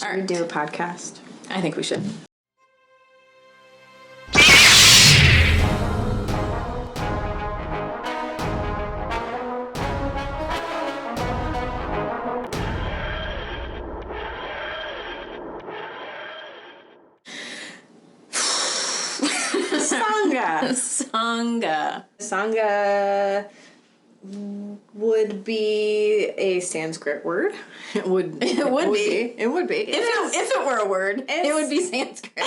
Should we do a podcast? I think we should. Sangha would be a Sanskrit word. It would be. If it were a word, it would be Sanskrit.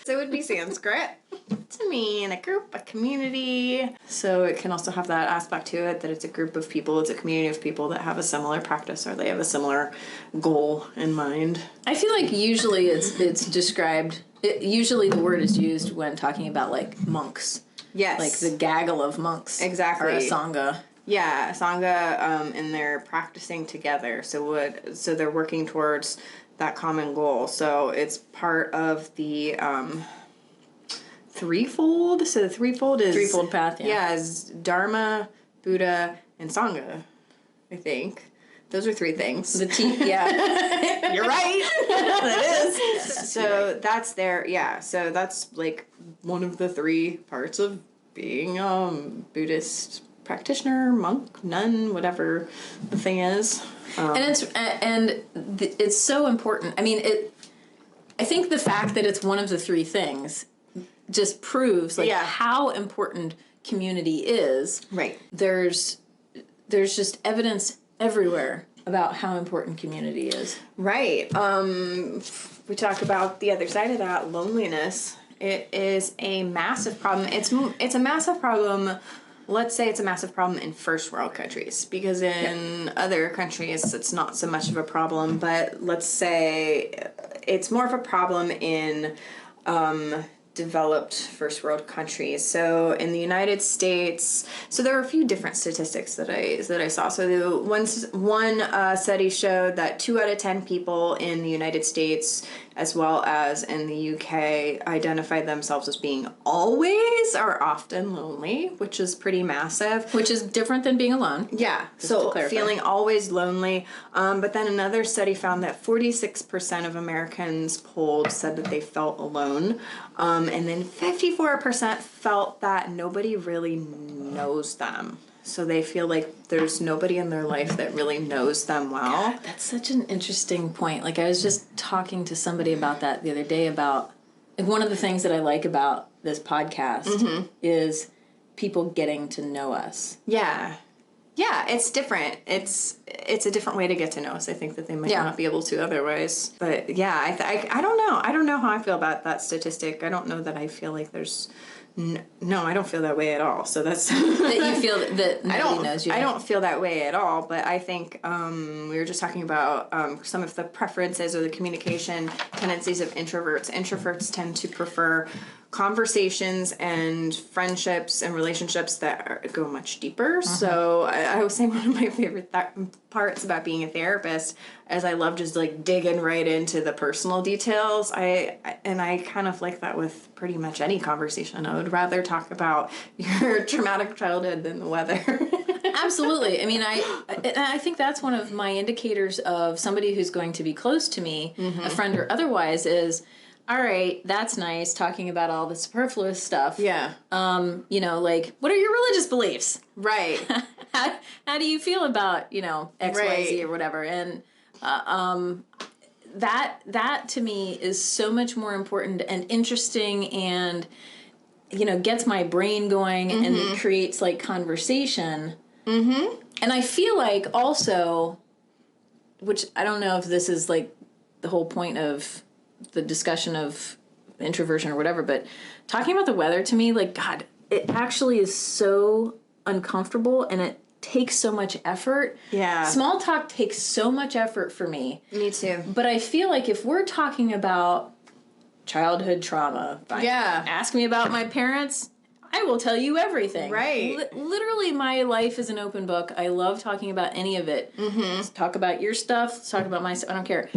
So it would be Sanskrit to mean a group, a community. So it can also have that aspect to it that it's a group of people, it's a community of people that have a similar practice or they have a similar goal in mind. I feel like usually it's described. Usually the word is used when talking about like monks. Yes. Like the gaggle of monks. Exactly. Or a sangha. Yeah, sangha, and they're practicing together. So they're working towards that common goal. So it's part of the threefold. So the threefold path. Yeah, is Dharma, Buddha, and Sangha. I think those are three things. Yeah. You're right. That is. So that's their, yeah. So that's like one of the three parts of being Buddhist practitioner, monk, nun, whatever the thing is. And it's so important. I mean, I think the fact that it's one of the three things just proves how important community is. Right. There's just evidence everywhere about how important community is. Right. We talk about the other side of that, loneliness. It is a massive problem. It's a massive problem. Let's say it's a massive problem in first world countries, because in other countries it's not so much of a problem, but let's say it's more of a problem in developed first world countries. So in the United States, so there are a few different statistics that I saw. So one study showed that 2 out of 10 people in the United States as well as in the UK identified themselves as being always or often lonely, which is pretty massive. Which is different than being alone. Yeah, so feeling always lonely. But then another study found that 46% of Americans polled said that they felt alone. And then 54% felt that nobody really knows them. So they feel like there's nobody in their life that really knows them well. God, that's such an interesting point. Like, I was just talking to somebody about that the other day about, like, one of the things that I like about this podcast is people getting to know us. Yeah. Yeah, it's different. It's a different way to get to know us. I think that they might not be able to otherwise. But yeah, I don't know. I don't know how I feel about that statistic. I don't know that I feel like there's... No, I don't feel that way at all. So that's... that you feel that nobody knows you. I don't feel that way at all, but I think we were just talking about some of the preferences or the communication tendencies of introverts. Introverts tend to prefer conversations and friendships and relationships that go much deeper. So I was saying one of my favorite parts about being a therapist is I love just like digging right into the personal details. I kind of like that with pretty much any conversation. I would rather talk about your traumatic childhood than the weather. Absolutely. I mean, I think that's one of my indicators of somebody who's going to be close to me, a friend or otherwise, is, all right, that's nice, talking about all the superfluous stuff. Yeah. Like, what are your religious beliefs? Right. How do you feel about, X, Y, Z or whatever? And that to me is so much more important and interesting and, gets my brain going and it creates, like, conversation. Mm-hmm. And I feel like also, which I don't know if this is, like, the whole point of the discussion of introversion or whatever, but talking about the weather to me, like, God, it actually is so uncomfortable and it takes so much effort. Yeah. Small talk takes so much effort for me. Me too. But I feel like if we're talking about childhood trauma, ask me about my parents, I will tell you everything. Right. Literally, my life is an open book. I love talking about any of it. Let's talk about your stuff. Let's talk about my stuff. I don't care.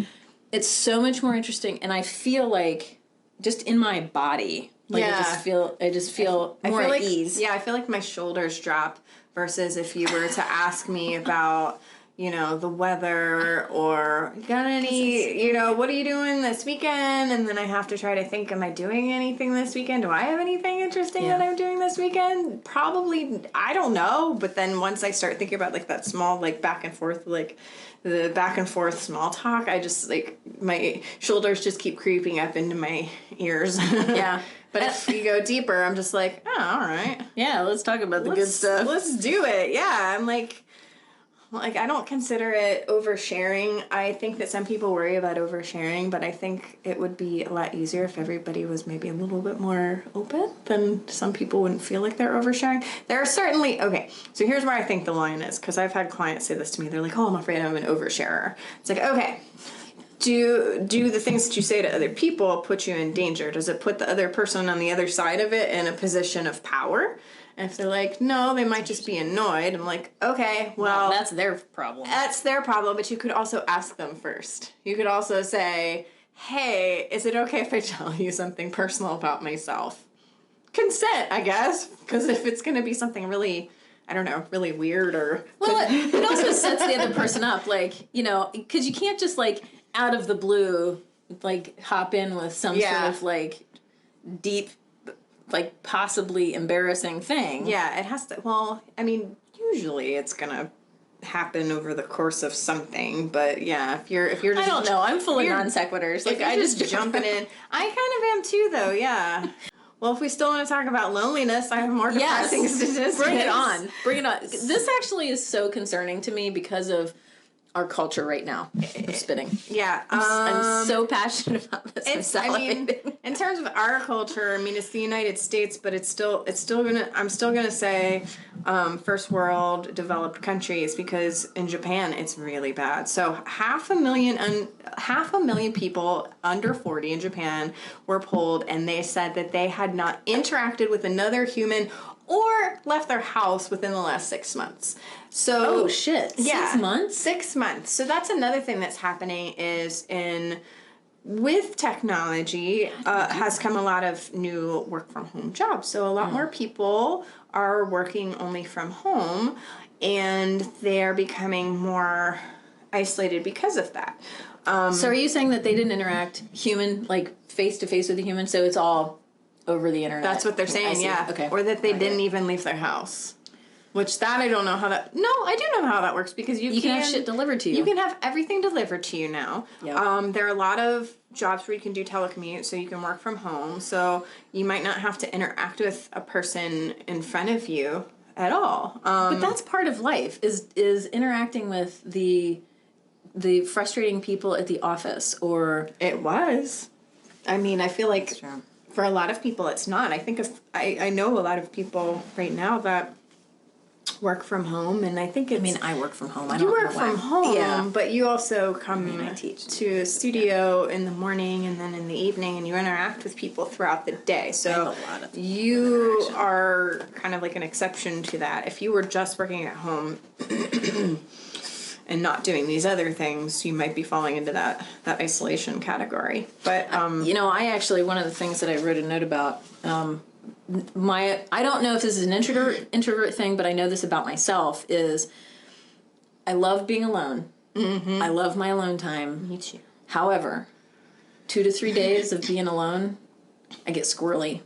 It's so much more interesting, and I feel like just in my body, like I just feel more at ease. Yeah, I feel like my shoulders drop versus if you were to ask me about, you know, the weather or got any, you know, what are you doing this weekend? And then I have to try to think, am I doing anything this weekend? Do I have anything interesting that I'm doing this weekend? Probably, I don't know. But then once I start thinking about like that small, like back and forth, like the back and forth small talk, I just like, my shoulders just keep creeping up into my ears. Yeah. But if you go deeper, I'm just like, oh, all right. Yeah, let's talk about the good stuff. Let's do it. Yeah, I'm like, I don't consider it oversharing. I think that some people worry about oversharing, but I think it would be a lot easier if everybody was maybe a little bit more open. Then some people wouldn't feel like they're oversharing. There are certainly, okay, so here's where I think the line is, because I've had clients say this to me. They're like, oh, I'm afraid I'm an oversharer. It's like, okay, do the things that you say to other people put you in danger? Does it put the other person on the other side of it in a position of power? And if they're like, no, they might just be annoyed. I'm like, okay, well, that's their problem. That's their problem, but you could also ask them first. You could also say, hey, is it okay if I tell you something personal about myself? Consent, I guess, because if it's going to be something really, I don't know, really weird or... Well, it also sets the other person up, like, you know, because you can't just, like, out of the blue, like, hop in with some sort of, like, deep... like possibly embarrassing thing. Yeah, it has to. Well, I mean, usually it's gonna happen over the course of something. But yeah, if you're just, I don't know. I'm full of non sequiturs. Like I just jumping in. I kind of am too, though. Yeah. Well, if we still want to talk about loneliness, I have more depressing statistics. Bring it on. Bring it on. This actually is so concerning to me because of our culture right now of spitting. Yeah. I'm so passionate about this. I mean, in terms of our culture, I mean, it's the United States, but I'm still gonna say, first world developed countries, because in Japan, it's really bad. So half a million people under 40 in Japan were polled, and they said that they had not interacted with another human or left their house within the last 6 months. So, oh shit! 6 months? 6 months. So that's another thing that's happening with technology has come a lot of new work from home jobs. So a lot more people are working only from home, and they're becoming more isolated because of that. So are you saying that they didn't interact like face to face with a human? So it's all over the internet. That's what they're saying, yeah. Okay. Or that they didn't even leave their house. Which that I don't know how that... No, I do know how that works, because you can have shit delivered to you. You can have everything delivered to you now. Yep. There are a lot of jobs where you can do telecommute, so you can work from home. So you might not have to interact with a person in front of you at all. But that's part of life, is interacting with the frustrating people at the office, or... It was. I mean, I feel like for a lot of people it's not. I think I know a lot of people right now that work from home, and I think it's... I mean, I work from home. You work from home, but you also come I teach to a studio in the morning and then in the evening, and you interact with people throughout the day. So you are kind of like an exception to that. If you were just working at home and not doing these other things, you might be falling into that isolation category. But I actually, one of the things that I wrote a note about, I don't know if this is an introvert thing, but I know this about myself, is I love being alone. Mm-hmm. I love my alone time. Me too. However, 2 to 3 days of being alone, I get squirrely.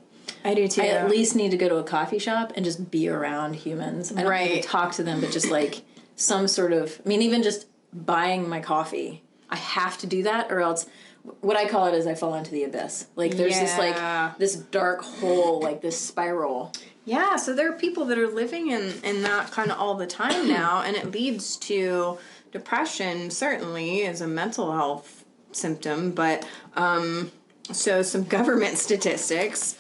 I do too. I at least need to go to a coffee shop and just be around humans. I don't need to talk to them, but just like some sort of, I mean, even just buying my coffee, I have to do that, or else what I call it is I fall into the abyss. Like there's this dark hole, like this spiral. Yeah, so there are people that are living in that kind of all the time now, and it leads to depression, certainly, as a mental health symptom. But so some government statistics,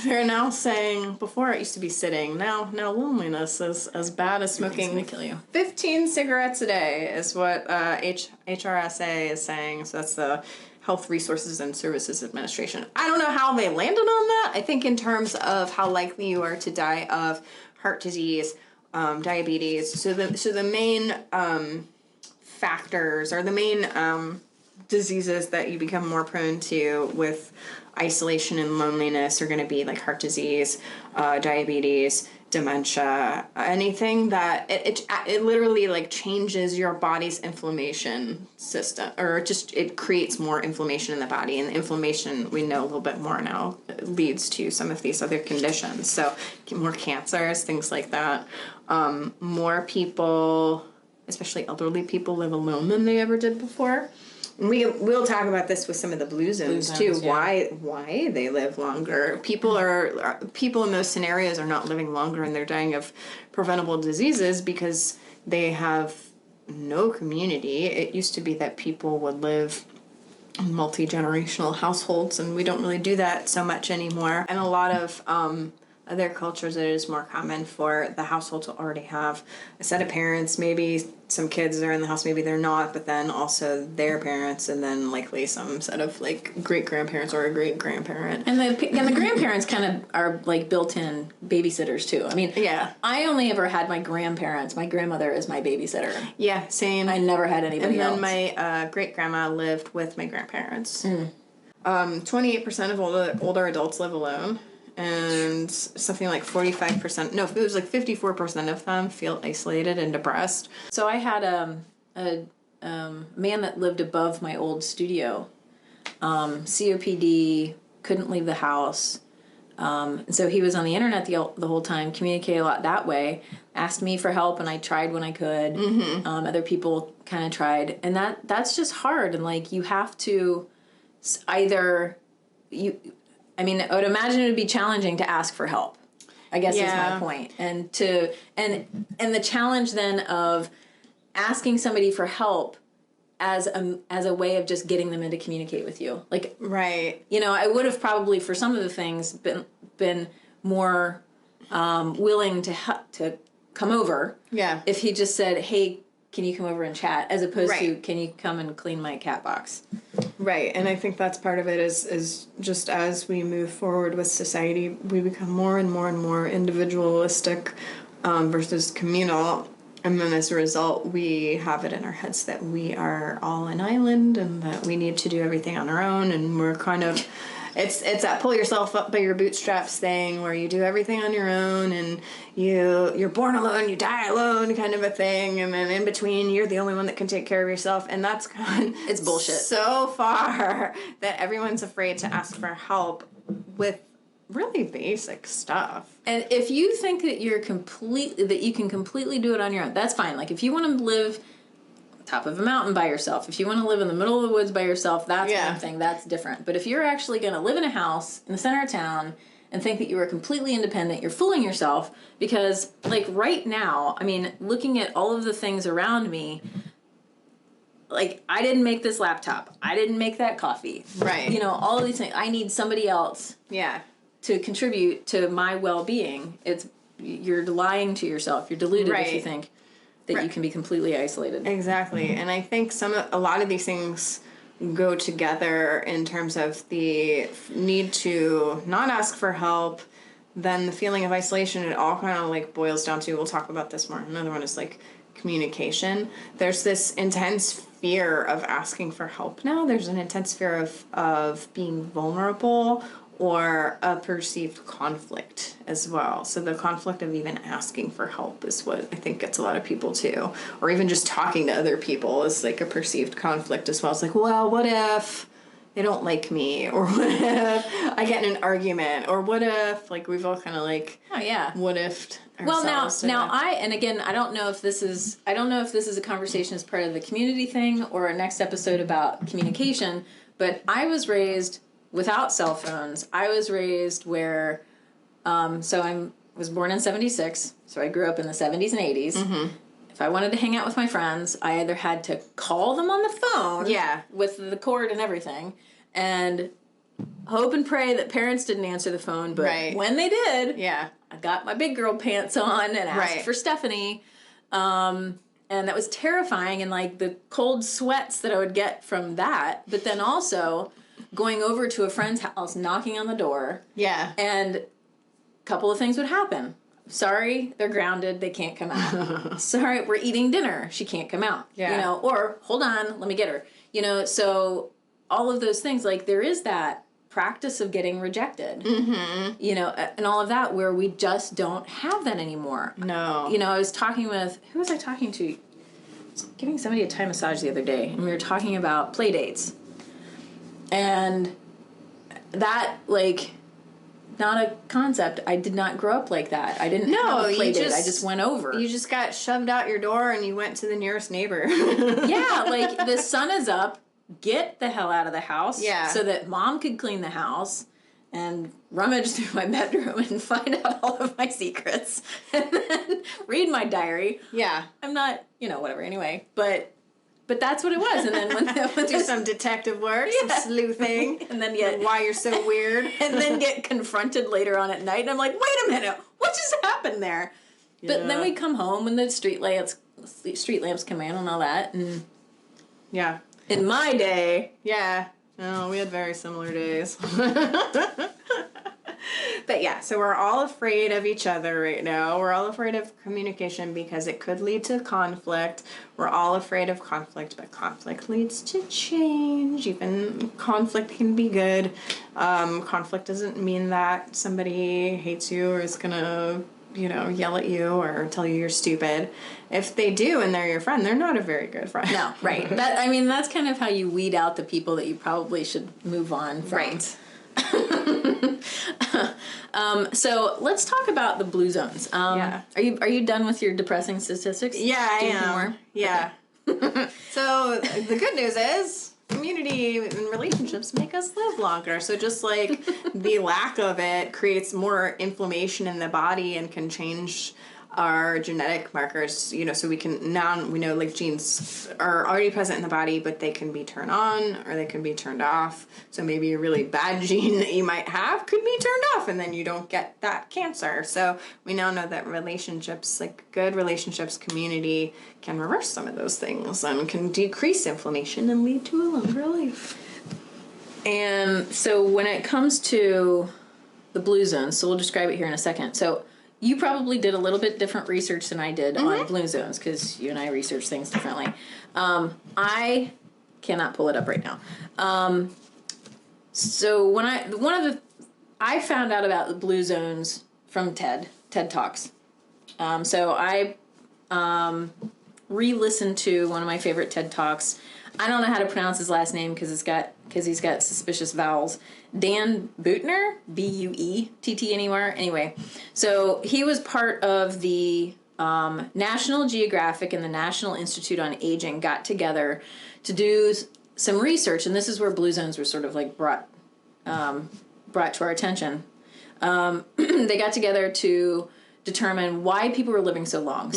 they're now saying, before it used to be sitting, now loneliness is as bad as smoking 15 cigarettes a day is what HRSA is saying. So that's the Health Resources and Services Administration. I don't know how they landed on that. I think in terms of how likely you are to die of heart disease, diabetes. So the main factors, or the main diseases that you become more prone to with isolation and loneliness are going to be like heart disease, diabetes, dementia, anything that it literally like changes your body's inflammation system, or just it creates more inflammation in the body, and the inflammation, we know a little bit more now, leads to some of these other conditions. So more cancers, things like that. More people, especially elderly people, live alone than they ever did before. We'll talk about this with some of the blue zones too. Yeah. Why they live longer. People in those scenarios are not living longer, and they're dying of preventable diseases because they have no community. It used to be that people would live in multi-generational households, and we don't really do that so much anymore. And a lot of other cultures, it is more common for the household to already have a set of parents. Maybe some kids are in the house, maybe they're not, but then also their parents, and then likely some set of like great-grandparents or a great-grandparent. And the grandparents kind of are like built-in babysitters too. I mean, yeah. I only ever had my grandparents. My grandmother is my babysitter. Yeah, same. I never had anybody else. And then my great-grandma lived with my grandparents. 28% of older adults live alone. And something like 45%, no, it was like 54% of them feel isolated and depressed. So I had a man that lived above my old studio, COPD, couldn't leave the house. And so he was on the internet the whole time, communicated a lot that way, asked me for help, and I tried when I could. Mm-hmm. Other people kind of tried. And that's just hard. And like, you have to I mean, I would imagine it would be challenging to ask for help, I guess is my point. And the challenge then of asking somebody for help as a way of just getting them in to communicate with you. Like, right. You know, I would have probably for some of the things been more willing to come over. Yeah. If he just said, "Hey, can you come over and chat?" as opposed to, "Can you come and clean my cat box?" Right, and I think that's part of it is just as we move forward with society, we become more and more and more individualistic versus communal, and then as a result, we have it in our heads that we are all an island and that we need to do everything on our own, and we're kind of... It's that pull yourself up by your bootstraps thing where you do everything on your own, and you're born alone, you die alone kind of a thing, and then in between you're the only one that can take care of yourself, and that's gone it's bullshit so far that everyone's afraid to ask for help with really basic stuff. And if you think that you can completely do it on your own, that's fine. Like if you want to live top of a mountain by yourself, if you want to live in the middle of the woods by yourself, that's one thing, that's different. But if you're actually going to live in a house in the center of town and think that you are completely independent, you're fooling yourself, because like right now, I mean, looking at all of the things around me, like I didn't make this laptop, I didn't make that coffee, right? You know, all of these things, I need somebody else to contribute to my well-being. You're lying to yourself, you're deluded if you think that you can be completely isolated. Exactly. And I think a lot of these things go together in terms of the need to not ask for help, then the feeling of isolation. It all kind of like boils down to, we'll talk about this more, another one is like communication. There's this intense fear of asking for help now. There's an intense fear of being vulnerable, or a perceived conflict as well. So the conflict of even asking for help is what I think gets a lot of people too. Or even just talking to other people is like a perceived conflict as well. It's like, well, what if they don't like me? Or what if I get in an argument? Or what if, like, we've all kind of like, what if ourselves. Well, now I don't know if this is a conversation as part of the community thing or a next episode about communication, but I was raised without cell phones. I was raised where, so I was born in 76, so I grew up in the 70s and 80s. Mm-hmm. If I wanted to hang out with my friends, I either had to call them on the phone with the cord and everything, and hope and pray that parents didn't answer the phone, but when they did, I got my big girl pants on and asked for Stephanie, and that was terrifying, and like the cold sweats that I would get from that, but then also going over to a friend's house, knocking on the door. Yeah. And a couple of things would happen. Sorry, they're grounded, they can't come out. Sorry, we're eating dinner, she can't come out. Yeah. You know, or hold on, let me get her. You know, so all of those things, like there is that practice of getting rejected, you know, and all of that where we just don't have that anymore. No. You know, I was talking with, who was I talking to? I was giving somebody a Thai massage the other day, and we were talking about play dates. And that, like, not a concept. I did not grow up like that. I didn't have a play date. I just went over. You just got shoved out your door and you went to the nearest neighbor. Yeah, like the sun is up. Get the hell out of the house. Yeah. So that mom could clean the house and rummage through my bedroom and find out all of my secrets and then read my diary. Yeah. I'm not, you know, whatever anyway. But that's what it was. And then when do some detective work, some sleuthing, and then get why you're so weird, and then get confronted later on at night. And I'm like, wait a minute, what just happened there? Yeah. But then we come home when the street lamps come in and all that. And yeah, in my day, yeah, no, we had very similar days. But yeah, so we're all afraid of each other right now. We're all afraid of communication because it could lead to conflict. We're all afraid of conflict, but conflict leads to change. Even conflict can be good. Conflict doesn't mean that somebody hates you or is gonna, you know, yell at you or tell you you're stupid. If they do and they're your friend, they're not a very good friend. No, right. That's kind of how you weed out the people that you probably should move on from. Right. So let's talk about the blue zones. Yeah. Are you done with your depressing statistics? Yeah, I am. More? Yeah. Okay. So the good news is community and relationships make us live longer. So just like the lack of it creates more inflammation in the body and can change our genetic markers, you know, so we know like genes are already present in the body, but they can be turned on or they can be turned off. So maybe a really bad gene that you might have could be turned off and then you don't get that cancer. So we now know that relationships, like good relationships, community can reverse some of those things and can decrease inflammation and lead to a longer life. And so when it comes to the blue zones, so we'll describe it here in a second. So you probably did a little bit different research than I did on blue zones because you and I research things differently. I cannot pull it up right now. So when I found out about the blue zones from TED Talks. So I re-listened to one of my favorite TED Talks. I don't know how to pronounce his last name because he's got suspicious vowels. Dan Buettner, Buett anywhere. Anyway, so he was part of the National Geographic and the National Institute on Aging got together to do some research, and this is where blue zones were sort of like brought to our attention. They got together to determine why people were living so long.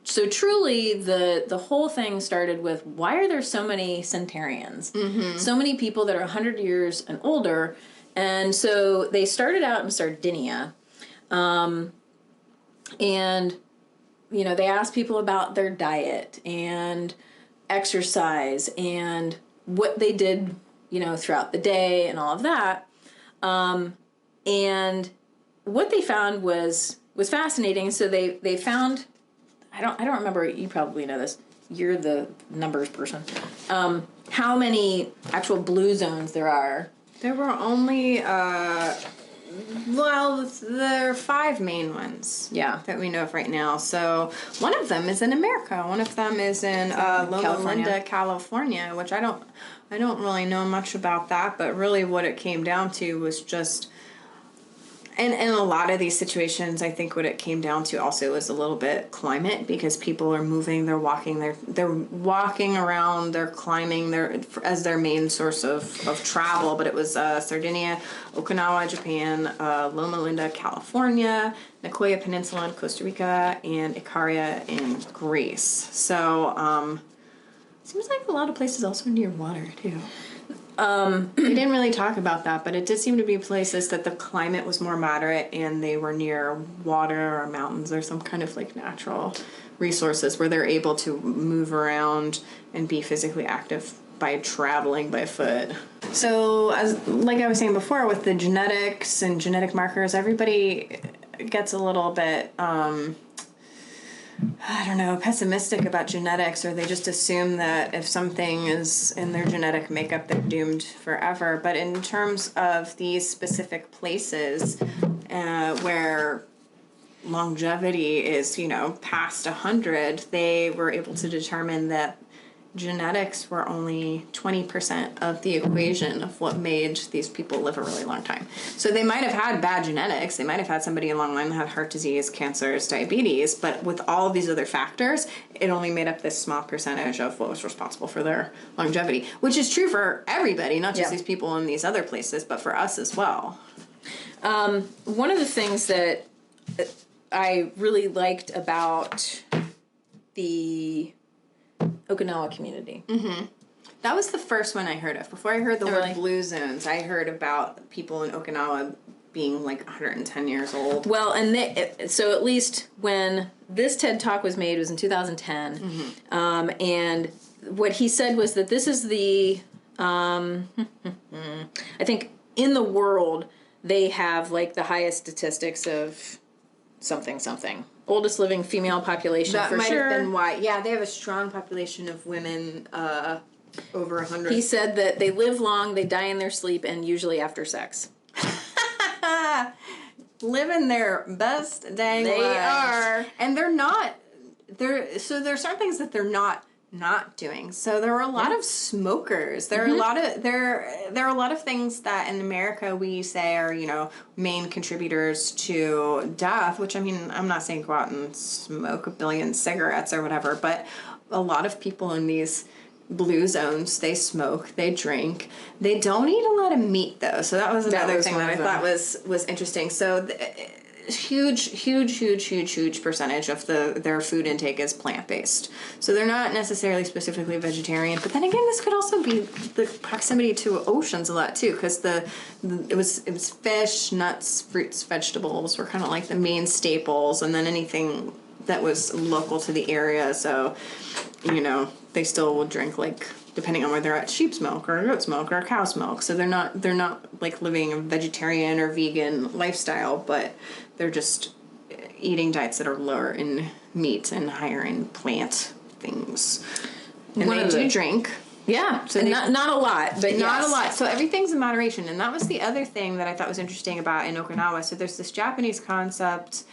So truly, the whole thing started with, why are there so many centenarians? So many people that are 100 years and older. And so they started out in Sardinia. And, you know, they asked people about their diet and exercise and what they did, you know, throughout the day and all of that. And what they found was fascinating. So they found... I don't remember, you probably know this, you're the numbers person, how many actual blue zones there are. There were only, there are 5 main ones that we know of right now. So one of them is in America. One of them is in Loma Linda, California, which I don't really know much about that, but really what it came down to was just... And in a lot of these situations, I think what it came down to also was a little bit climate, because people are moving, they're walking around, they're climbing as their main source of travel. But it was Sardinia, Okinawa, Japan, Loma Linda, California, Nicoya Peninsula in Costa Rica, and Ikaria in Greece. So seems like a lot of places also near water too. We didn't really talk about that, but it did seem to be places that the climate was more moderate and they were near water or mountains or some kind of like natural resources where they're able to move around and be physically active by traveling by foot. So, as like I was saying before, with the genetics and genetic markers, everybody gets a little bit I don't know, pessimistic about genetics, or they just assume that if something is in their genetic makeup, they're doomed forever. But in terms of these specific places where longevity is, past 100, they were able to determine that genetics were only 20% of the equation of what made these people live a really long time. So they might have had bad genetics. They might have had somebody along the line that had heart disease, cancers, diabetes, but with all of these other factors, it only made up this small percentage of what was responsible for their longevity, which is true for everybody, not just these people in these other places, but for us as well. One of the things that I really liked about the Okinawa community. Mm-hmm. That was the first one I heard of. Before I heard the word blue zones, I heard about people in Okinawa being like 110 years old. Well, and so at least when this TED Talk was made, it was in 2010, and what he said was that this is the, I think in the world, they have like the highest statistics of something. Oldest living female population, that for might sure. have been why. Yeah, they have a strong population of women over 100. He said that they live long, they die in their sleep, and usually after sex. Living their best dang They lives. are. And they're not. So there are certain things that they're not doing. So there are a lot of smokers. There are a lot of there are a lot of things that in America we say are, main contributors to death, which, I mean, I'm not saying go out and smoke a billion cigarettes or whatever, but a lot of people in these blue zones, they smoke, they drink. They don't eat a lot of meat, though. So that was another thing that I thought was interesting. So huge percentage of their food intake is plant-based. So they're not necessarily specifically vegetarian, but then again, this could also be the proximity to oceans a lot too, because it was fish, nuts, fruits, vegetables were kind of like the main staples, and then anything that was local to the area. So, they still will drink, like, depending on where they're at, sheep's milk or goat's milk or cow's milk. So they're not like living a vegetarian or vegan lifestyle, but they're just eating diets that are lower in meat and higher in plant things. And they do drink. Yeah, so not a lot, but not a lot. So everything's in moderation. And that was the other thing that I thought was interesting about in Okinawa. So there's this Japanese concept.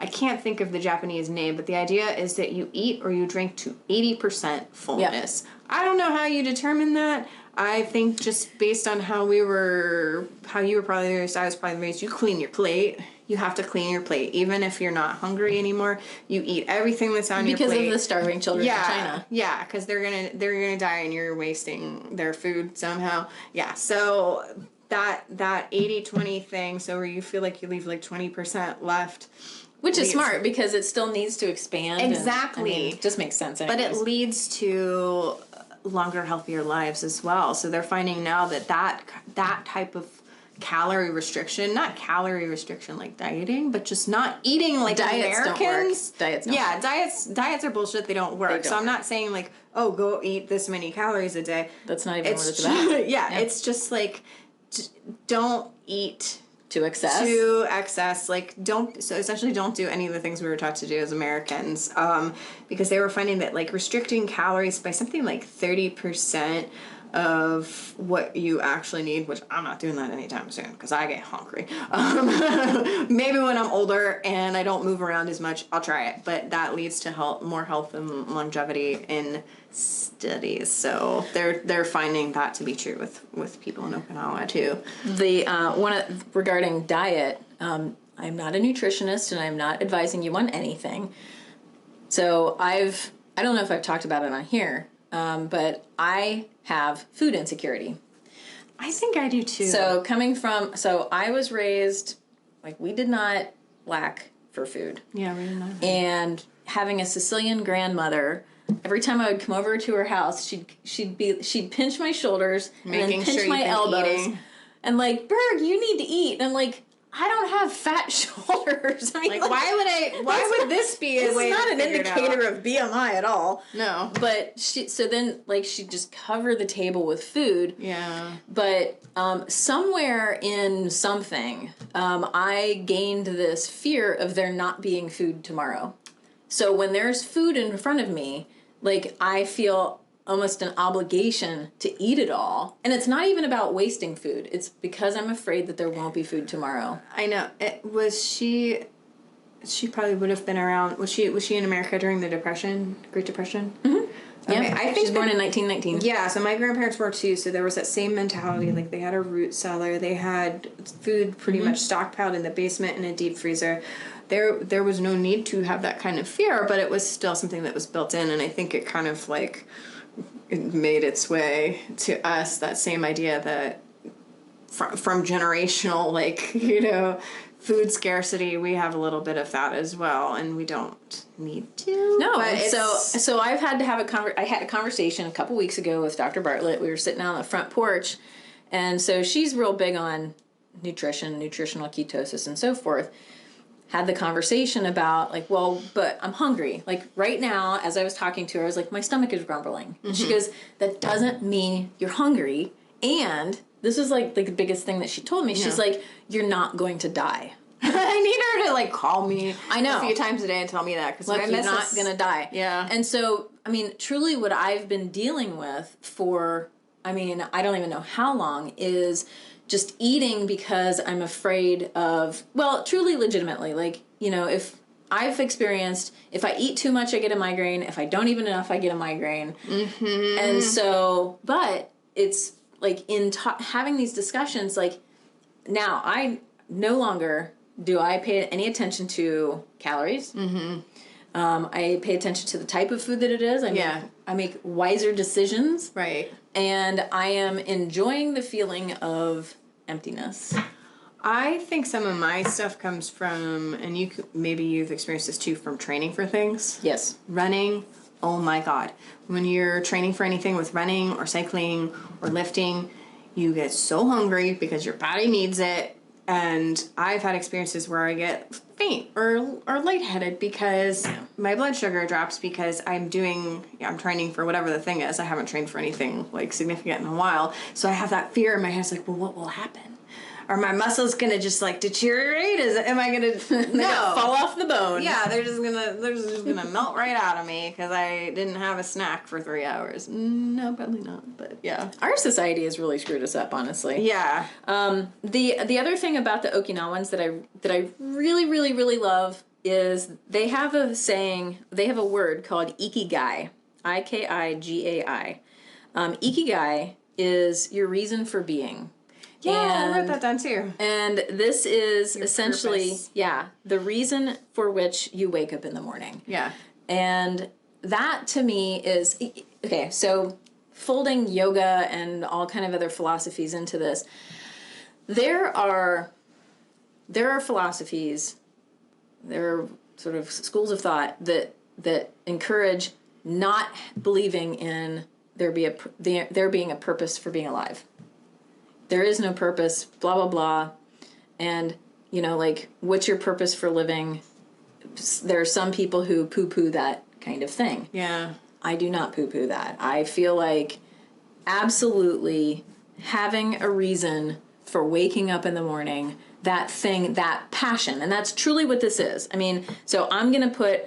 I can't think of the Japanese name, but the idea is that you eat or you drink to 80% fullness. Yeah. I don't know how you determine that. I think just based on how you were probably raised, I was probably raised, you clean your plate. You have to clean your plate. Even if you're not hungry anymore, you eat everything that's on your plate. Because of the starving children in China. Yeah, because they're gonna die and you're wasting their food somehow. Yeah, so that 80-20 thing, so where you feel like you leave like 20% left. Which is smart, because it still needs to expand. Exactly. And, it just makes sense anyways. But it leads to longer, healthier lives as well. So they're finding now that type of calorie restriction, not calorie restriction like dieting, but just not eating like diets Americans. Diets don't work. Diets are bullshit. They don't work. So I'm not saying like, oh, go eat this many calories a day. That's not even what it's about. Yeah, it's just like, don't eat to excess. Like, don't do any of the things we were taught to do as Americans, because they were finding that like restricting calories by something like 30% of what you actually need, which I'm not doing that anytime soon because I get hungry. Maybe when I'm older and I don't move around as much, I'll try it, but that leads to more health and longevity in studies. So they're finding that to be true with people in Okinawa too. Regarding diet, I'm not a nutritionist and I'm not advising you on anything. So I don't know if I've talked about it on here, but I have food insecurity. I think I do too. So I was raised, like, we did not lack for food. Yeah, we did not. And having a Sicilian grandmother, every time I would come over to her house, she'd pinch my shoulders and then pinch my elbows. And like, Burg, you need to eat. And I'm like, I don't have fat shoulders. I mean, like why would this be a way to figure it out? It's not an indicator of BMI at all. No. But she'd just cover the table with food. Yeah. But somewhere in something, I gained this fear of there not being food tomorrow. So when there's food in front of me, like, I feel almost an obligation to eat it all. And it's not even about wasting food. It's because I'm afraid that there won't be food tomorrow. I know. She probably would have been around. Was she in America during the Depression, Great Depression? Mm-hmm. Okay, Yeah, I think she was born in 1919. Yeah, so my grandparents were too. So there was that same mentality. Like, they had a root cellar. They had food pretty much stockpiled in the basement in a deep freezer. There was no need to have that kind of fear, but it was still something that was built in, and I think it kind of like it made its way to us. That same idea that from generational, like, food scarcity, we have a little bit of that as well, and we don't need to. No, but so I've had to have I had a conversation a couple weeks ago with Dr. Bartlett. We were sitting out on the front porch, and so she's real big on nutrition, nutritional ketosis, and so forth. Had the conversation about, like, well, but I'm hungry. Like, right now, as I was talking to her, I was like, my stomach is grumbling. And she goes, that doesn't mean you're hungry. And this is, like the biggest thing that she told me. She's like, you're not going to die. I need her to, like, call me a few times a day and tell me that. Because like, you're not going to die. Yeah. And so, I mean, truly what I've been dealing with for, I mean, I don't even know how long, is just eating because I'm afraid of, well, truly legitimately, like, if I've experienced, if I eat too much, I get a migraine. If I don't eat enough, I get a migraine. Mm-hmm. And so, but it's like having these discussions, like, now I no longer do I pay any attention to calories. Mm-hmm. I pay attention to the type of food that it is. I make wiser decisions. Right. And I am enjoying the feeling of emptiness. I think some of my stuff comes from, and maybe you've experienced this too, from training for things. Yes. Running. Oh my God. When you're training for anything with running or cycling or lifting, you get so hungry because your body needs it. And I've had experiences where I get faint or lightheaded because my blood sugar drops because I'm training for whatever the thing is. I haven't trained for anything like significant in a while. So I have that fear in my head. It's like, well, what will happen? Are my muscles gonna just like deteriorate? Am I gonna fall off the bone? Yeah, they're just gonna melt right out of me because I didn't have a snack for 3 hours. No, probably not. But yeah, our society has really screwed us up, honestly. Yeah. The other thing about the Okinawans that I really, really, really love is they have a saying. They have a word called ikigai. Ikigai. Ikigai is your reason for being. Yeah, I wrote that down too. And this is your essentially, purpose. The reason for which you wake up in the morning. Yeah. And that to me is, okay, so folding yoga and all kind of other philosophies into this, there are philosophies, there are sort of schools of thought that encourage not believing in there being a purpose for being alive. There is no purpose, blah, blah, blah. And, like, what's your purpose for living? There are some people who poo-poo that kind of thing. Yeah. I do not poo-poo that. I feel like absolutely having a reason for waking up in the morning, that thing, that passion, and that's truly what this is. I mean, so I'm going to put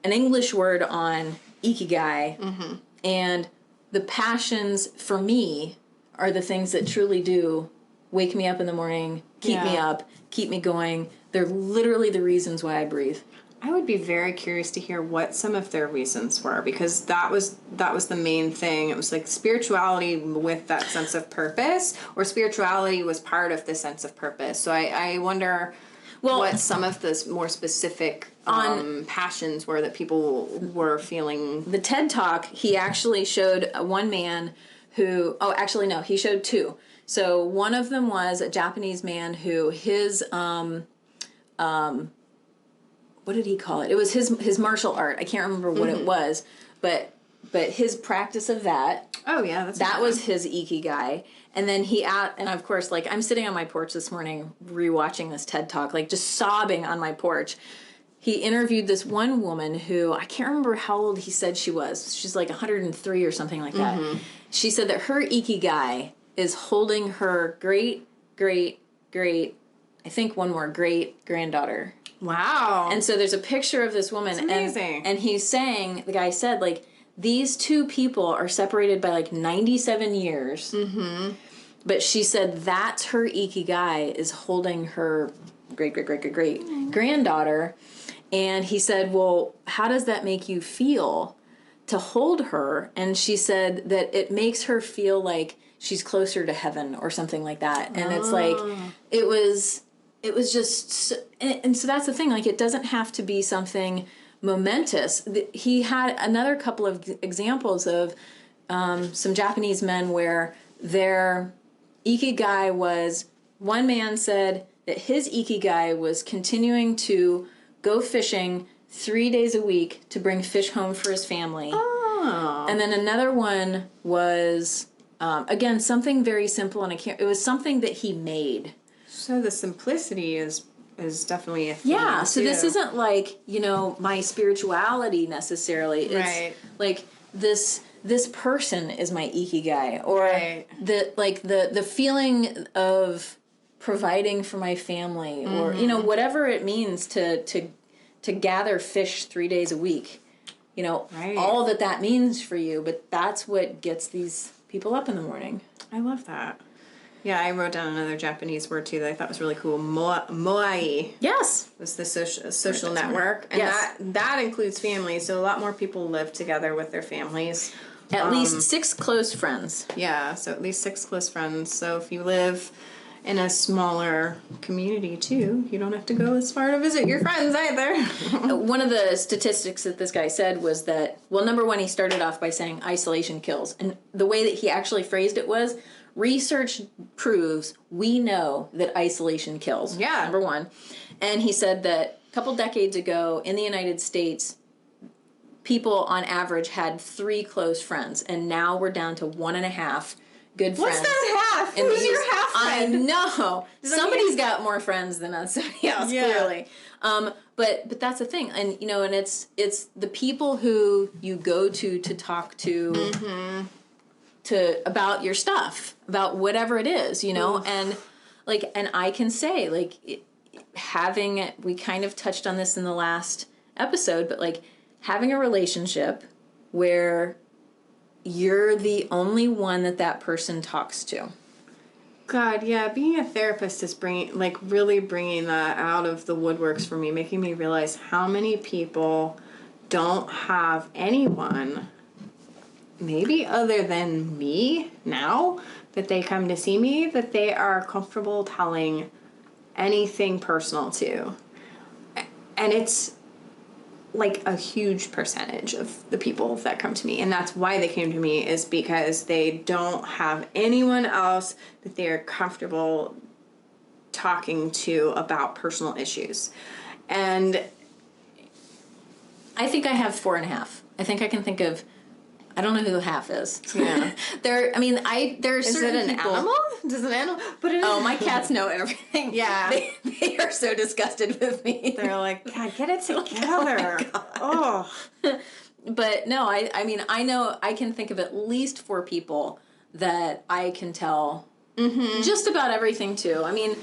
an English word on ikigai, and the passions for me are the things that truly do wake me up in the morning, keep me up, keep me going. They're literally the reasons why I breathe. I would be very curious to hear what some of their reasons were, because that was the main thing. It was like spirituality with that sense of purpose, or spirituality was part of the sense of purpose. So I wonder what some of the more specific passions were that people were feeling. The TED Talk, he actually showed one man who, he showed two. So one of them was a Japanese man who his, what did he call it? It was his martial art. I can't remember what it was, but his practice of that. Oh yeah, that was his ikigai. And then and of course, like, I'm sitting on my porch this morning rewatching this TED Talk, like just sobbing on my porch. He interviewed this one woman who, I can't remember how old he said she was. She's like 103 or something like that. Mm-hmm. She said that her ikigai is holding her great, I think one more great granddaughter. Wow. And so there's a picture of this woman. That's amazing. And he's saying, the guy said, like, these two people are separated by like 97 years. Mm-hmm. But she said that's her ikigai, is holding her great granddaughter. And he said, well, how does that make you feel to hold her? And she said that it makes her feel like she's closer to heaven or something like that. And it's like, it was just, and so that's the thing, like, it doesn't have to be something momentous. He had another couple of examples of some Japanese men where their ikigai was, one man said that his ikigai was continuing to go fishing 3 days a week to bring fish home for his family. Oh. And then another one was, again, something very simple, and it was something that he made. So the simplicity is definitely a theme. Yeah, so too. this isn't like, my spirituality necessarily. It's right. like this person is my ikigai, or right. the feeling of providing for my family, or whatever it means to gather fish 3 days a week. Right. All that means for you, but that's what gets these people up in the morning. I love that. Yeah, I wrote down another Japanese word too that I thought was really cool. Moai. Yes. Was the social network. And yes. that includes families, so a lot more people live together with their families. At least 6 close friends. Yeah, so at least 6 close friends. So if you live in a smaller community too, you don't have to go as far to visit your friends either. One of the statistics that this guy said was that, well, number one, he started off by saying isolation kills. And the way that he actually phrased it was, research proves we know that isolation kills. Yeah. Number one. And he said that a couple decades ago in the United States, people on average had 3 close friends. And now we're down to 1.5 good friends. What's that half? Who's your half friend? I know. Somebody's got more friends than somebody else, clearly. But that's the thing. And, and it's the people who you go to talk to, mm-hmm. About your stuff, about whatever it is, Oof. and I can say, we kind of touched on this in the last episode, but having a relationship where you're the only one that person talks to. God, yeah, being a therapist is really bringing that out of the woodworks for me, making me realize how many people don't have anyone, maybe other than me now, that they come to see me, that they are comfortable telling anything personal to. And it's like a huge percentage of the people that come to me. And that's why they came to me, is because they don't have anyone else that they're comfortable talking to about personal issues. And I think I have 4.5. I think I can think of, I don't know who the half is. yeah. There are Is certain it an people. animal? Does an animal? But it Oh, my cats know everything. Yeah. They are so disgusted with me. They're like, God, get it together. Oh. But no, I mean, I know I can think of at least 4 people that I can tell just about everything to. I mean,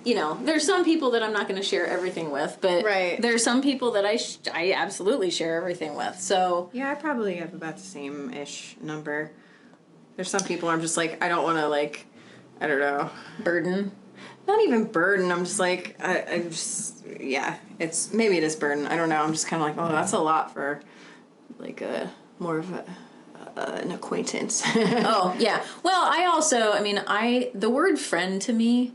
there's some people that I'm not going to share everything with, but right. there's some people that I absolutely share everything with. So yeah, I probably have about the same-ish number. There's some people I'm just like, I don't want to I don't know. Burden. Not even burden. I'm just like, I just, yeah, maybe it is burden. I don't know. I'm just kind of like, oh, that's a lot for more of an acquaintance. Oh, yeah. Well, the word friend to me,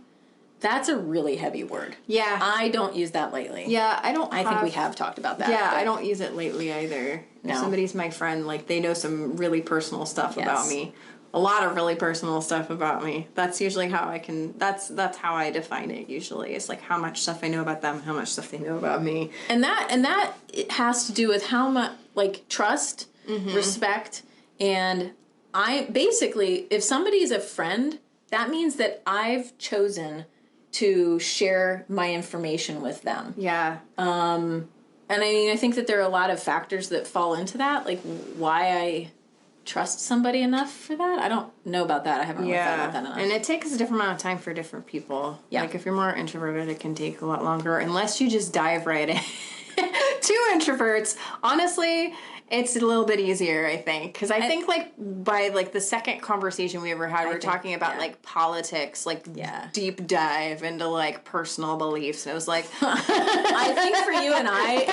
that's a really heavy word. Yeah. I don't use that lately. Yeah, I think we have talked about that. Yeah, I don't use it lately either. No. If somebody's my friend, they know some really personal stuff about me. A lot of really personal stuff about me. That's usually how that's how I define it usually. It's how much stuff I know about them, how much stuff they know about me. And that it has to do with how much trust, respect, and if somebody's a friend, that means that I've chosen to share my information with them. Yeah. And I think that there are a lot of factors that fall into that, why I trust somebody enough for that. I don't know about that. I haven't really thought about that enough. And it takes a different amount of time for different people. Yeah. Like, if you're more introverted, it can take a lot longer, unless you just dive right in. To introverts, honestly, it's a little bit easier, I think. Because I think, like, by, like, the second conversation we ever had, we were talking about, like, politics, like, deep dive into, like, personal beliefs. And it was like... I think for you and I,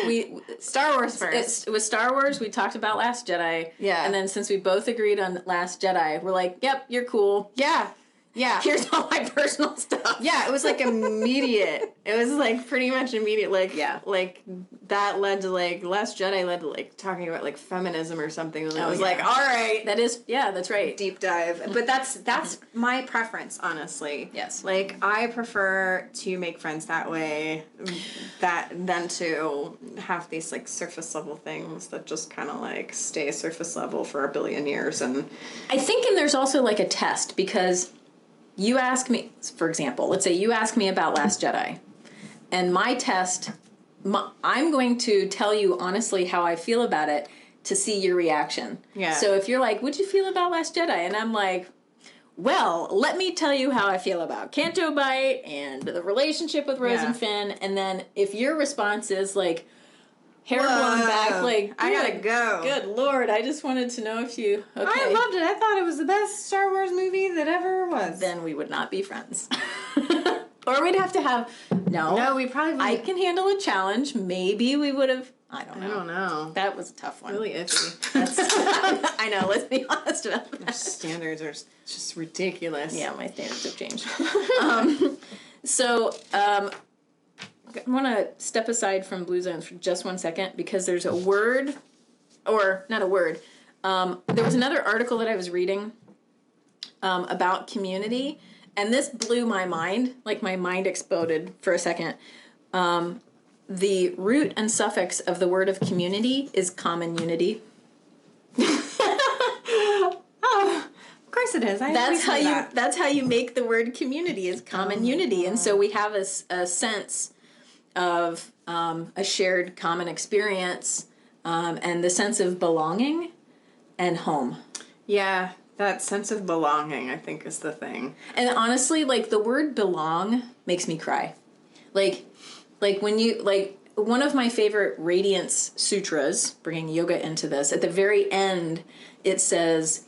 it was... Star Wars first. It was Star Wars. We talked about Last Jedi. Yeah. And then since we both agreed on Last Jedi, we're like, yep, you're cool. Yeah. Yeah. Here's all my personal stuff. Yeah, it was like immediate. It was like pretty much immediate. Like, like that led to like Last Jedi led to like talking about like feminism or something. And I was like, all right, that is that's right. Deep dive. But that's my preference, honestly. Yes. Like I prefer to make friends that way, than to have these like surface level things that just kind of like stay surface level for a billion years. And I think, and there's also like a test because. You ask me, for example, let's say you ask me about Last Jedi, and my test, I'm going to tell you honestly how I feel about it to see your reaction. Yeah. So if you're like, what'd you feel about Last Jedi? And I'm like, well, let me tell you how I feel about Canto Bight and the relationship with Rose and Finn, and then if your response is like, hair blown back, like, I gotta go. Good Lord, I just wanted to know if you... Okay. I loved it. I thought it was the best Star Wars movie that ever was. Then we would not be friends. Or we'd have to have... No, we probably wouldn't. I can handle a challenge. Maybe we would have... I don't know. That was a tough one. Really iffy. I know, let's be honest about that. Your standards are just ridiculous. Yeah, my standards have changed. I want to step aside from Blue Zones for just 1 second because there's a word, or not a word. There was another article that I was reading about community, and this blew my mind. Like my mind exploded for a second. The root and suffix of the word of community is common unity. Of course it is. That's how you make the word community is common unity, and so we have a sense of a shared common experience and the sense of belonging and home. Yeah, that sense of belonging, I think, is the thing. And honestly, like, the word belong makes me cry. Like when you, like, one of my favorite Radiance sutras, bringing yoga into this, at the very end, it says,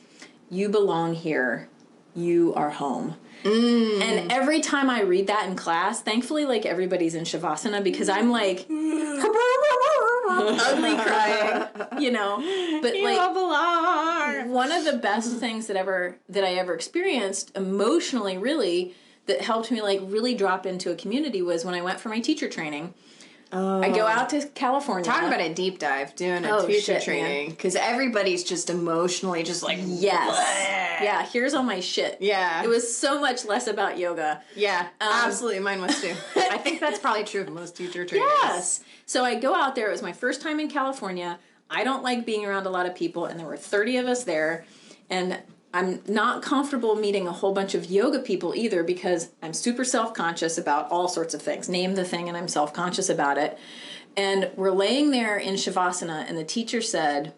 you belong here, you are home. And every time I read that in class, thankfully, like, everybody's in Shavasana because I'm like ugly crying, you know. But you like, belong. One of the best things that I ever experienced emotionally, really, that helped me like really drop into a community was when I went for my teacher training. I go out to California. Talk about a deep dive doing a teacher training. Because everybody's just emotionally just like, yes. Bleh. Yeah, here's all my shit. Yeah. It was so much less about yoga. Yeah, absolutely. Mine was too. I think that's probably true of most teacher trainings. Yes. So I go out there. It was my first time in California. I don't like being around a lot of people, and there were 30 of us there. And I'm not comfortable meeting a whole bunch of yoga people either because I'm super self-conscious about all sorts of things. Name the thing and I'm self-conscious about it. And we're laying there in Shavasana and the teacher said,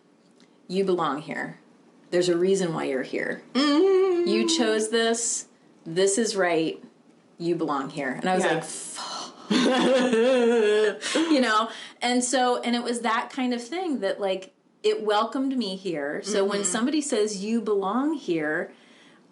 you belong here. There's a reason why you're here. Mm-hmm. You chose this. This is right. You belong here. And I was like, fuck. You know? And it was that kind of thing that like, it welcomed me here. So when somebody says you belong here,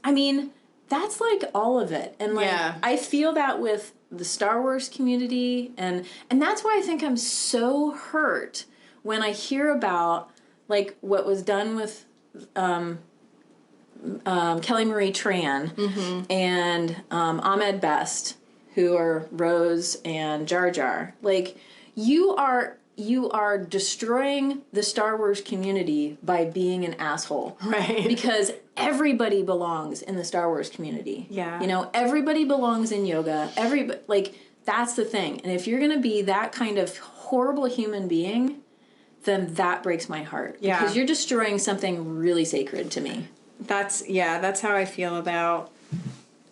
I mean, that's like all of it. And like I feel that with the Star Wars community and that's why I think I'm so hurt when I hear about like what was done with Kelly Marie Tran and Ahmed Best, who are Rose and Jar Jar. Like you are destroying the Star Wars community by being an asshole. Right. Because everybody belongs in the Star Wars community. Yeah. You know, everybody belongs in yoga. That's the thing. And if you're going to be that kind of horrible human being, then that breaks my heart. Yeah. Because you're destroying something really sacred to me. That's how I feel about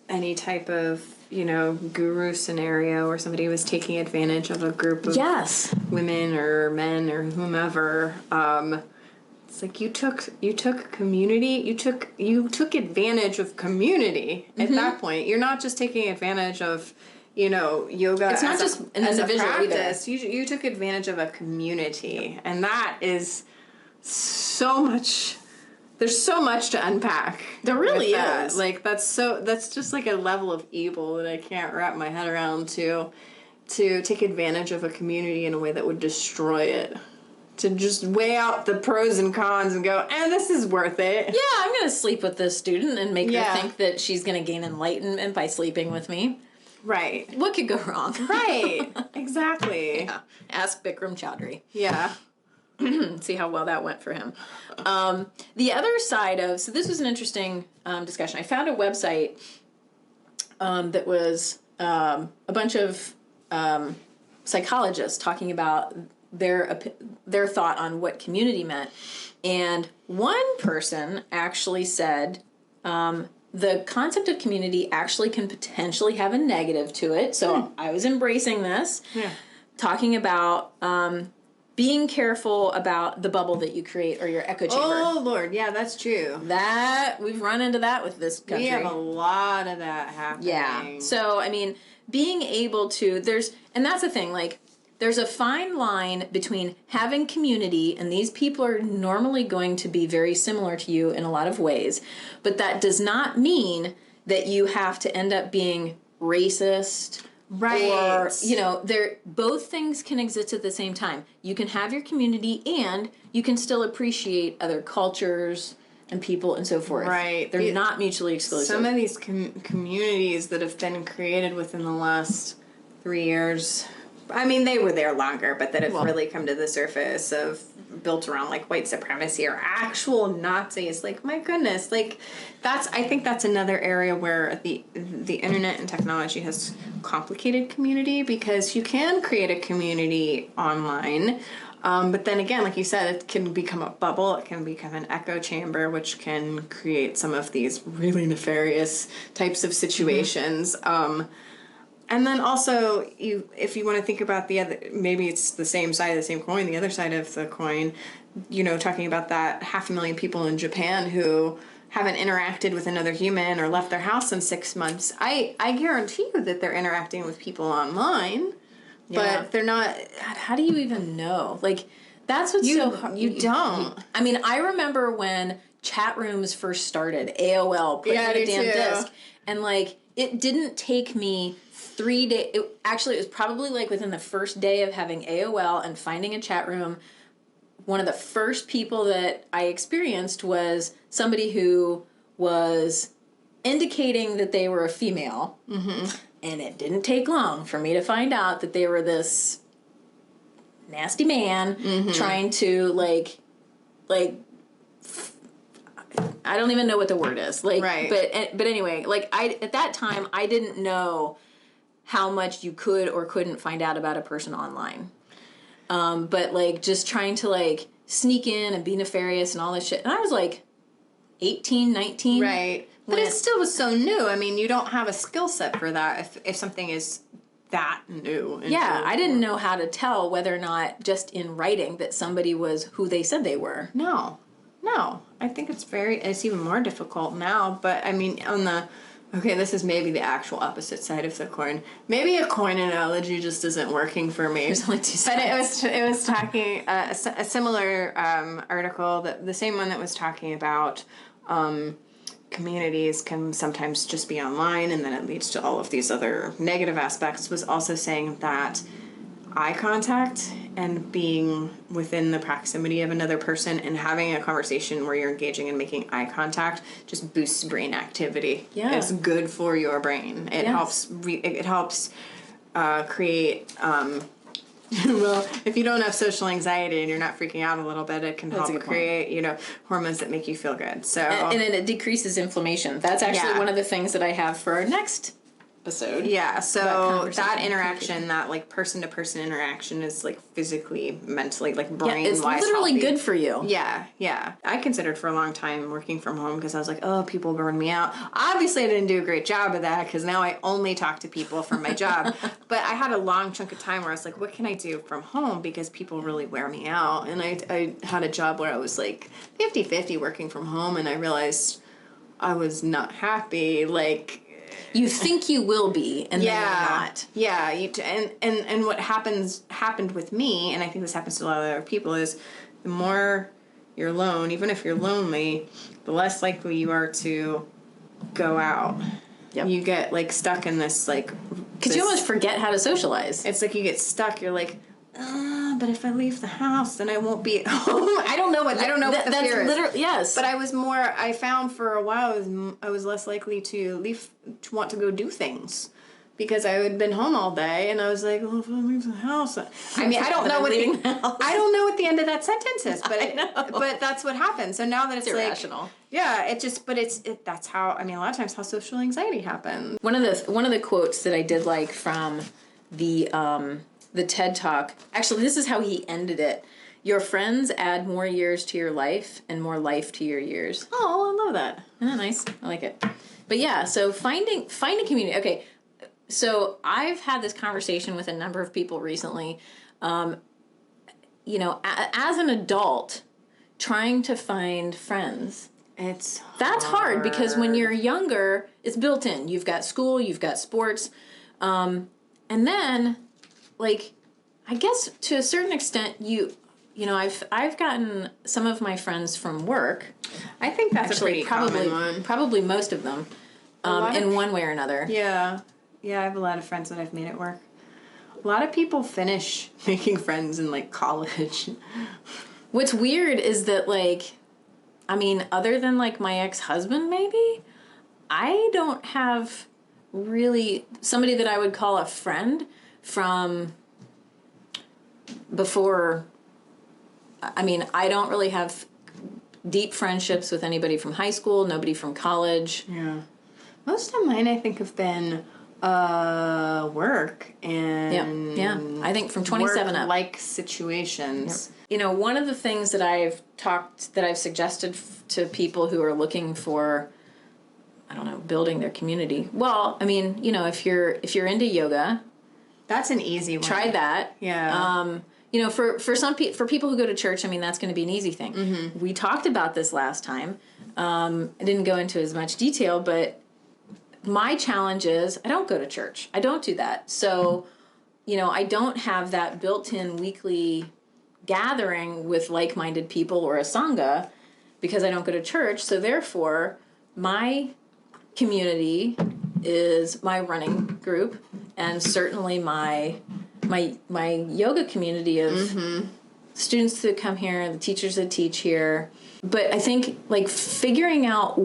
any type of, you know, guru scenario where somebody was taking advantage of a group of women or men or whomever. It's like you took community, you took advantage of community at that point. You're not just taking advantage of, yoga. It's not just an individual practice. You took advantage of a community, and that is so much. There's so much to unpack. There really is. Like that's just like a level of evil that I can't wrap my head around to take advantage of a community in a way that would destroy it. To just weigh out the pros and cons and go, this is worth it. Yeah, I'm going to sleep with this student and make her think that she's going to gain enlightenment by sleeping with me. Right. What could go wrong? Right. Exactly. Yeah. Ask Bikram Chaudhry. Yeah. See how well that went for him. The other side of... So this was an interesting discussion. I found a website that was a bunch of psychologists talking about their thought on what community meant. And one person actually said the concept of community actually can potentially have a negative to it. So I was embracing this. Yeah. Talking about being careful about the bubble that you create or your echo chamber. Oh, Lord. Yeah, that's true. We've run into that with this country. We have a lot of that happening. Yeah. So, I mean, being able to, and that's the thing, like, there's a fine line between having community, and these people are normally going to be very similar to you in a lot of ways, but that does not mean that you have to end up being racist. Right. Or, both things can exist at the same time. You can have your community and you can still appreciate other cultures and people and so forth. Right. They're not mutually exclusive. Some of these communities that have been created within the last 3 years... I mean, they were there longer, but that have really come to the surface of built around like white supremacy or actual Nazis. Like, my goodness, like I think that's another area where the internet and technology has complicated community, because you can create a community online. But then again, like you said, it can become a bubble. It can become an echo chamber, which can create some of these really nefarious types of situations. And then also, if you want to think about the other, maybe it's the same side of the same coin, the other side of the coin, talking about that 500,000 people in Japan who haven't interacted with another human or left their house in 6 months. I guarantee you that they're interacting with people online, but they're not. God, how do you even know? Like, that's what's so hard. You don't. I mean, I remember when chat rooms first started, AOL, putting in a damn disc, and like, it didn't take me 3 days. It was probably like within the first day of having AOL and finding a chat room. One of the first people that I experienced was somebody who was indicating that they were a female. Mm-hmm. And it didn't take long for me to find out that they were this nasty man trying to like I don't even know what the word is. Like, right. But anyway, like at that time I didn't know how much you could or couldn't find out about a person online. But like just trying to like sneak in and be nefarious and all this shit. And I was like 18, 19. Right. But it still was so new. I mean, you don't have a skill set for that if something is that new. Yeah, I didn't know how to tell whether or not just in writing that somebody was who they said they were. No. I think it's even more difficult now. But I mean, okay, this is maybe the actual opposite side of the coin. Maybe a coin analogy just isn't working for me. There's only two sides. But it was talking a similar article, the same one that was talking about communities can sometimes just be online, and then it leads to all of these other negative aspects. Was also saying that eye contact and being within the proximity of another person and having a conversation where you're engaging and making eye contact just boosts brain activity. Yeah. It's good for your brain. It helps create well, if you don't have social anxiety and you're not freaking out a little bit, it can help create, hormones that make you feel good. So and then it decreases inflammation. That's actually one of the things that I have for our next episode. Yeah, so that interaction, that like person-to-person interaction is like physically, mentally, like brain-wise it's literally healthy. good for you. Yeah. I considered for a long time working from home because I was like, oh, people burn me out. Obviously, I didn't do a great job of that because now I only talk to people from my job. But I had a long chunk of time where I was like, what can I do from home because people really wear me out. And I had a job where I was like 50-50 working from home, and I realized I was not happy. Like, you think you will be, and then you're not. Yeah, and what happened with me, and I think this happens to a lot of other people, is the more you're alone, even if you're lonely, the less likely you are to go out. Yep. You get like stuck in this like because you almost forget how to socialize. It's like you get stuck. You're like, but if I leave the house, then I won't be at home. I don't know what the fear is. Literally, yes. But I found for a while I was less likely to want to go do things. Because I had been home all day, and I was like, well, if I leave the house... I mean, I don't know what the end of that sentence is, but that's what happened. So now that it's irrational. Like... Yeah, that's how... I mean, a lot of times how social anxiety happens. One of the quotes that I did like from the TED Talk... Actually, this is how he ended it. Your friends add more years to your life and more life to your years. Oh, I love that. Isn't that nice? I like it. But yeah, so finding community... Okay, so I've had this conversation with a number of people recently. As an adult, trying to find friends, that's hard because when you're younger, it's built in. You've got school, you've got sports, and then, like, I guess to a certain extent, I've gotten some of my friends from work. I think that's actually probably common one. Probably most of them, in one way or another. Yeah. Yeah, I have a lot of friends that I've made at work. A lot of people finish making friends in, like, college. What's weird is that, like, I mean, other than, like, my ex-husband, maybe, I don't have really somebody that I would call a friend from before. I mean, I don't really have deep friendships with anybody from high school, nobody from college. Yeah. Most of mine, I think, have been... work and yeah. I think from 27 up, like situations. Yep. One of the things that I've suggested to people who are looking for, I don't know, building their community. Well, I mean, if you're into yoga, that's an easy one. Try that. Yeah. For people who go to church, I mean, that's going to be an easy thing. Mm-hmm. We talked about this last time. I didn't go into as much detail, but my challenge is I don't go to church. I don't do that. So, I don't have that built-in weekly gathering with like-minded people or a sangha because I don't go to church. So therefore, my community is my running group and certainly my yoga community of students that come here, the teachers that teach here. But I think like figuring out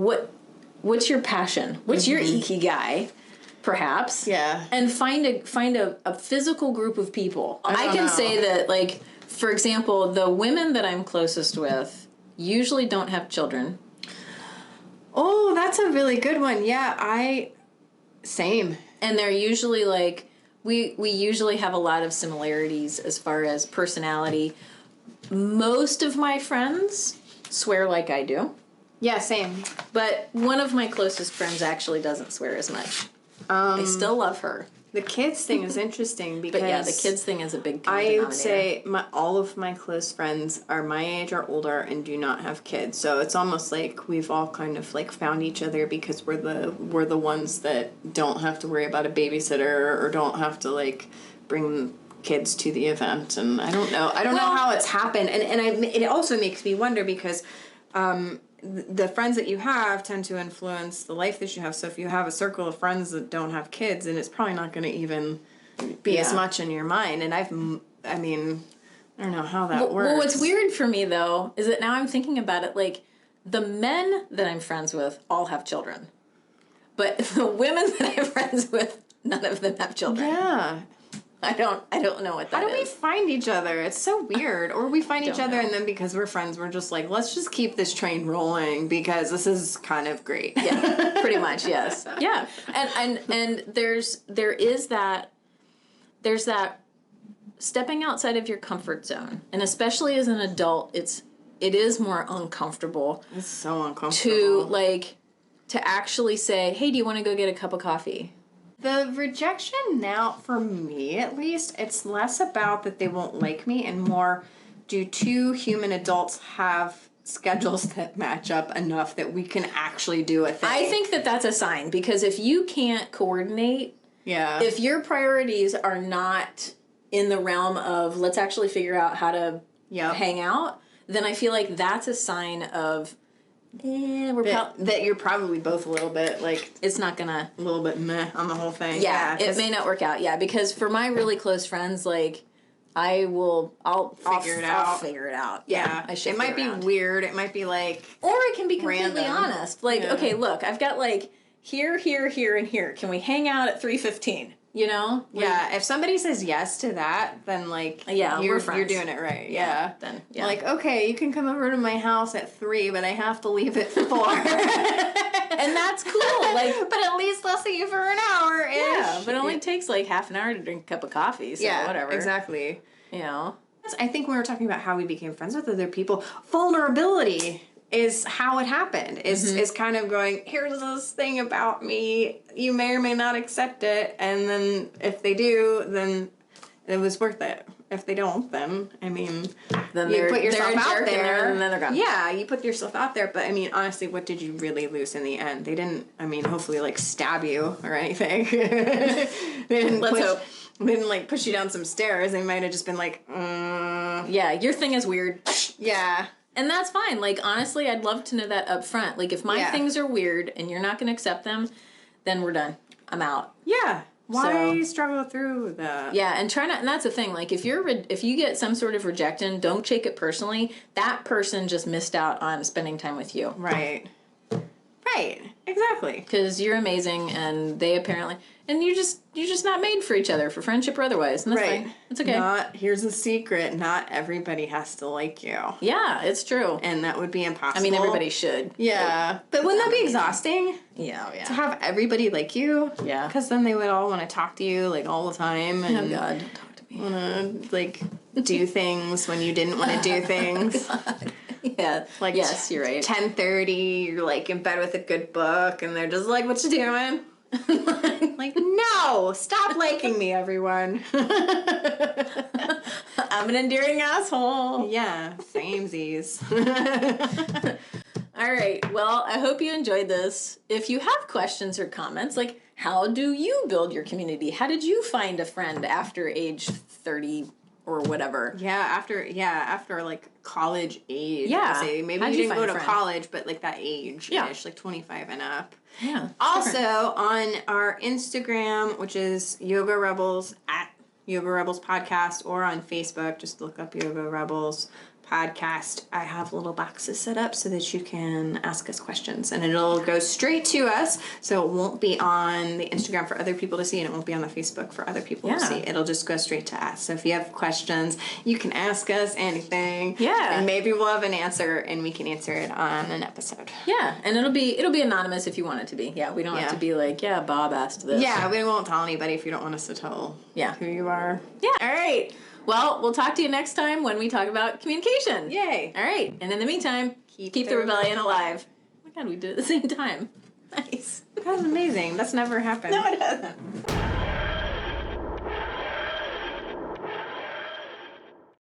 what's your passion? What's your ikigai, perhaps? Yeah. And find a physical group of people. I can say that, like, for example, the women that I'm closest with usually don't have children. Oh, that's a really good one. Yeah, same. And they're usually like, we usually have a lot of similarities as far as personality. Most of my friends swear like I do. Yeah, same. But one of my closest friends actually doesn't swear as much. I still love her. The kids thing is interesting because... But yeah, the kids thing is a big common I would say all of my close friends are my age or older and do not have kids. So it's almost like we've all kind of like found each other because we're the ones that don't have to worry about a babysitter or don't have to like bring kids to the event. And I don't know how it's happened. And it also makes me wonder because... the friends that you have tend to influence the life that you have. So if you have a circle of friends that don't have kids, then it's probably not going to even be as much in your mind. And I don't know how that works. Well, what's weird for me, though, is that now I'm thinking about it, like, the men that I'm friends with all have children. But the women that I'm friends with, none of them have children. Yeah. I don't know what that How do we is. find each other? It's so weird. Or we find each Don't other know. and then because we're friends, we're just like, let's just keep this train rolling because this is kind of great. Yeah, pretty much, yes. Yeah. And there's that stepping outside of your comfort zone. And especially as an adult, it is more uncomfortable It's so uncomfortable. to actually say, "Hey, do you want to go get a cup of coffee?" The rejection now, for me at least, it's less about that they won't like me and more, do two human adults have schedules that match up enough that we can actually do a thing? I think that that's a sign, because if you can't coordinate, Yeah. if your priorities are not in the realm of let's actually figure out how to Yep. hang out, then I feel like that's a sign of that you're probably both a little bit like it's not gonna a little bit meh on the whole thing. yeah, it 'cause- may not work out. Yeah, because for my really close friends, like I'll Figure it out. I'll figure it out. Yeah, I shift it might be around. weird. It might be like, Or it can be completely Random. honest. Like, Yeah. okay, look, I've got like here, and here. Can we hang out at 3:15? You know? yeah. If somebody says yes to that, then like, Yeah, you're we're friends. you're doing it right. Yeah. Then yeah. Like, okay, you can come over to my house at 3, but I have to leave at 4. and that's cool. Like, but at least I'll see you for an hour. yeah, but it only takes like half an hour to drink a cup of coffee. So yeah, whatever. exactly. You know. I think when we were talking about how we became friends with other people, vulnerability is how it happened. Is kind of going, here's this thing about me. You may or may not accept it, and then if they do, then it was worth it. If they don't, then I mean, Then you they're- put yourself they're a out jerk and there, then they're gone. Yeah, you put yourself out there. But I mean, honestly, what did you really lose in the end? They didn't. I mean, hopefully, like stab you or anything. They didn't. Let's push, hope. They didn't like push you down some stairs. They might have just been like, Yeah, your thing is weird. yeah. And that's fine. Like, honestly, I'd love to know that up front. Like, if my Yeah. things are weird and you're not going to accept them, then we're done. I'm out. Yeah. Why So- struggle through that? Yeah, and try not. And that's the thing. Like, if you get some sort of rejection, don't take it personally. That person just missed out on spending time with you Right. Right. Exactly. because you're amazing, and they apparently, and you're just not made for each other, for friendship or otherwise. And that's fine. It's okay. Here's a secret. Not everybody has to like you. Yeah, it's true. And that would be impossible. I mean, everybody should. Yeah. But wouldn't that be exhausting? Yeah, To yeah. have everybody like you? Yeah. Because then they would all want to talk to you like all the time. And Oh God, don't talk to me. want to like do things when you didn't want to do things. Yeah, Like yes, you're right. 10:30, you're like in bed with a good book, and they're just like, "What you doing?" Like, no, stop liking me, everyone. I'm an endearing asshole. Yeah, samesies. All right. Well, I hope you enjoyed this. If you have questions or comments, like how do you build your community? How did you find a friend after age 30 or whatever? After like college age. Yeah. I'd say. Maybe How'd you you didn't go find a to friend? college, but like that age, Yeah. like 25 and up. Yeah. Also on our Instagram, which is Yoga Rebels at Yoga Rebels Podcast, or on Facebook, just look up Yoga Rebels Podcast. I have little boxes set up so that you can ask us questions, and it'll go straight to us, so it won't be on the Instagram for other people to see, and it won't be on the Facebook for other people to Yeah. see. It'll just go straight to us. So if you have questions, you can ask us anything. Yeah. And maybe we'll have an answer, and we can answer it on an episode. Yeah, and it'll be anonymous if you want it to be. Yeah, we don't have Yeah. to be like, yeah, Bob asked this. Yeah, we won't tell anybody if you don't want us to tell Yeah. who you are. Yeah. All right. Well, we'll talk to you next time when we talk about communication. Yay. All right. And in the meantime, keep the rebellion alive. Oh my God, we did it at the same time. Nice. That was amazing. That's never happened. No, it hasn't.